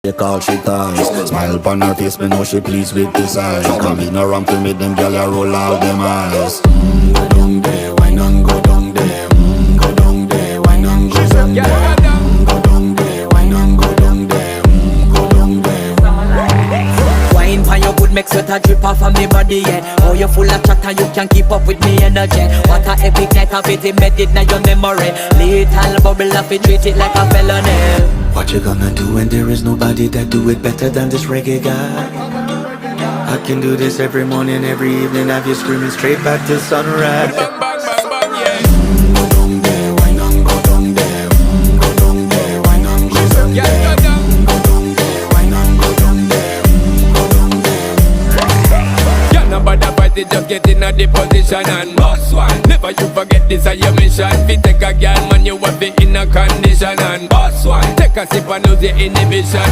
They call she ties. Smile upon her face, me know she pleased with this eyes. Come in around to me, them gyal a roll out them eyes. Go down there, why not go down there? Go down there, why not go down there? Go down there, why not go down there? Go down there. Wine pan your good, make sweat a drip off of me body, yeah. Oh, you full of chatter, you can keep up with me energy. What a epic night of it, embedded in your memory. Little bubble of it, treat it like a felony. What you gonna do when there is nobody that do it better than this reggae guy? I can do this every morning, every evening, have you screaming straight back to sunrise. Go down there, why not go down there? Go down there, why not go down there? Go down there, why not go down there? Go down there. Can't nobody fight it, just get in a the position and boss one. Never you forget this is your mission. Fi take a girl, man, you have it in a condition and boss one. Take a sip and lose your inhibition.